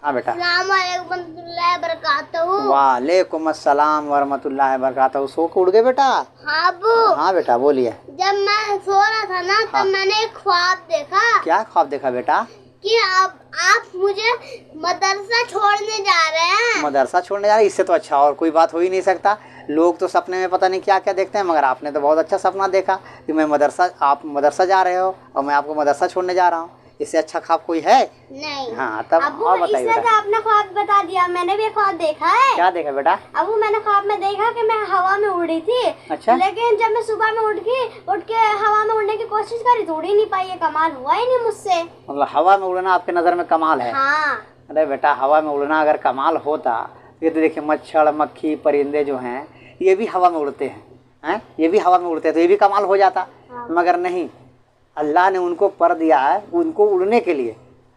हाँ बेटा। वरहमतुल्लाहि वालेकुम अस्सलाम वरहमतुल्लाहि वबरकातुहू। सो के उड़ गए बेटा? हाँ अब्बू। हाँ बेटा बोलिए। जब मैं सो रहा था ना तब मैंने एक ख्वाब देखा। क्या ख्वाब देखा बेटा? कि अब आप मुझे मदरसा छोड़ने जा रहे हैं। मदरसा छोड़ने जा रहे? इससे तो अच्छा और कोई बात हो ही नहीं सकता। लोग तो सपने में पता नहीं क्या क्या देखते हैं, मगर आपने तो बहुत अच्छा सपना देखा कि आप मदरसा जा रहे हो और मैं आपको मदरसा छोड़ने जा रहा हूँ। इससे अच्छा ख्वाब कोई है? नहीं। हाँ तब और बताइए बेटा। तो आपने ख्वाब बता दिया, मैंने भी ख्वाब देखा है। क्या देखा बेटा? अब मैंने ख्वाब में देखा कि मैं हवा में उड़ी थी। अच्छा। लेकिन जब मैं सुबह में उठ के हवा में उड़ने की कोशिश करी तो उड़ ही नहीं पाई। ये कमाल हुआ ही नहीं मुझसे। मतलब हवा में उड़ना आपके नज़र में कमाल है? हाँ। अरे बेटा हवा में उड़ना अगर कमाल होता, ये तो देखिए मच्छर मक्खी परिंदे जो हैं ये भी हवा में उड़ते हैं, ये भी हवा में उड़ते हैं, तो ये भी कमाल हो जाता। हाँ। मगर नहीं, अल्लाह ने उनको पर दिया है उनको उड़ने के लिए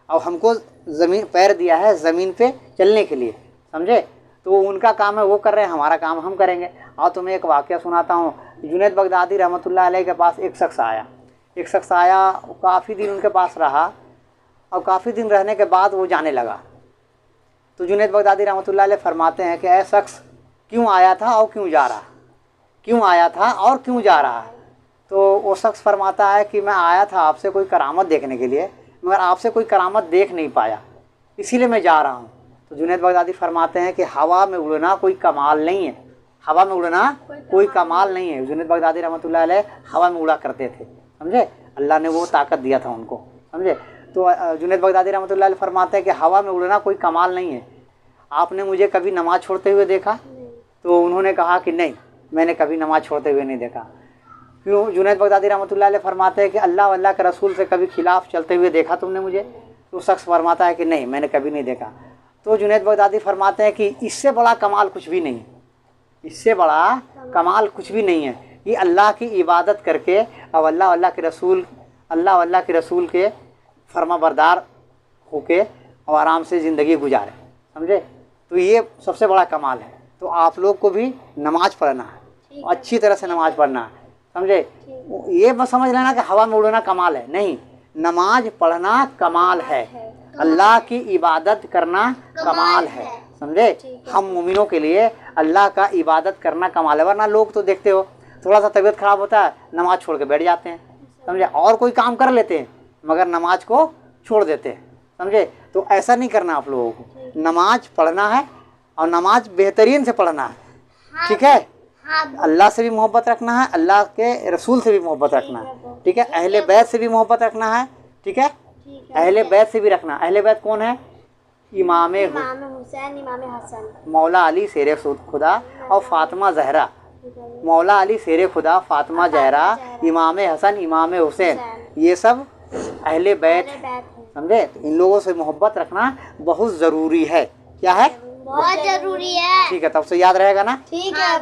और हमको ज़मीन पैर दिया है ज़मीन पे चलने के लिए, समझे? तो उनका काम है वो कर रहे हैं, हमारा काम हम करेंगे। और तुम्हें एक वाक़या सुनाता हूँ। जुनैद बगदादी रहमतुल्लाह अलैह के पास एक शख्स आया, काफ़ी दिन उनके पास रहा और काफ़ी दिन रहने के बाद वो जाने लगा। तो जुनैद बगदादी रहमतुल्लाह अलैह फरमाते हैं कि ऐ शख्स क्यों आया था और क्यों जा रहा, क्यों आया था और क्यों जा रहा? तो वो शख्स फरमाता है कि मैं आया था आपसे कोई करामत देखने के लिए, मगर आपसे कोई करामत देख नहीं पाया, इसीलिए मैं जा रहा हूँ। तो जुनैद बगदादी फरमाते हैं कि हवा में उड़ना कोई कमाल नहीं है, हवा में उड़ना कोई कमाल नहीं है। जुनैद बगदादी रहमतुल्लाह अलैह हवा में उड़ा करते थे, समझे? अल्लाह ने वो ताकत दिया था उनको, समझे? तो जुनैद बगदादी रहमतुल्लाह अलैह फरमाते हैं कि हवा में उड़ना कोई कमाल नहीं है। आपने मुझे कभी नमाज़ छोड़ते हुए देखा? तो उन्होंने कहा कि नहीं, मैंने कभी नमाज़ छोड़ते हुए नहीं देखा। क्यों? जुनैद बगदादी रहमतुल्लाह अलैह फरमाते हैं कि अल्लाह के रसूल से कभी खिलाफ चलते हुए देखा तुमने मुझे? तो शख्स फरमाता है कि नहीं, मैंने कभी नहीं देखा। तो जुनैद बगदादी फरमाते हैं कि इससे बड़ा कमाल कुछ भी नहीं, इससे बड़ा कमाल कुछ भी नहीं है कि अल्लाह की इबादत करके और अल्लाह के रसूल के फर्माबरदार होके और आराम से ज़िंदगी गुजारे, समझे? तो ये सबसे बड़ा कमाल है। तो आप लोग को भी नमाज़ पढ़ना है, अच्छी तरह से नमाज़ पढ़ना है, समझे? ये बस समझ लेना कि हवा में उड़ना कमाल है नहीं, नमाज पढ़ना कमाल है, अल्लाह की इबादत करना कमाल है, समझे? हम मोमिनों के लिए अल्लाह का इबादत करना कमाल है। वरना लोग तो देखते हो थोड़ा सा तबीयत ख़राब होता है नमाज छोड़ के बैठ जाते हैं, समझे? और कोई काम कर लेते हैं मगर नमाज को छोड़ देते हैं, समझे? तो ऐसा नहीं करना आप लोगों को। नमाज पढ़ना है और नमाज बेहतरीन से पढ़ना है, ठीक है? अल्लाह से भी मोहब्बत रखना है, अल्लाह के रसूल से भी मोहब्बत रखना है, ठीक है? अहले बैत से भी मोहब्बत रखना है, ठीक है? अहले बैत से भी रखना। अहले बैत कौन है? इमाम हुसैन, इमाम हसन, मौला अली शेर खुदा और फातिमा जहरा। मौला अली शेर खुदा, फातिमा जहरा, इमाम हसन, इमाम हुसैन, ये सब अहले बैत हैं, समझे? तो इन लोगों से मोहब्बत रखना बहुत ज़रूरी है। क्या है? बहुत ज़रूरी है। ठीक है, तब से याद रहेगा ना? ठीक है।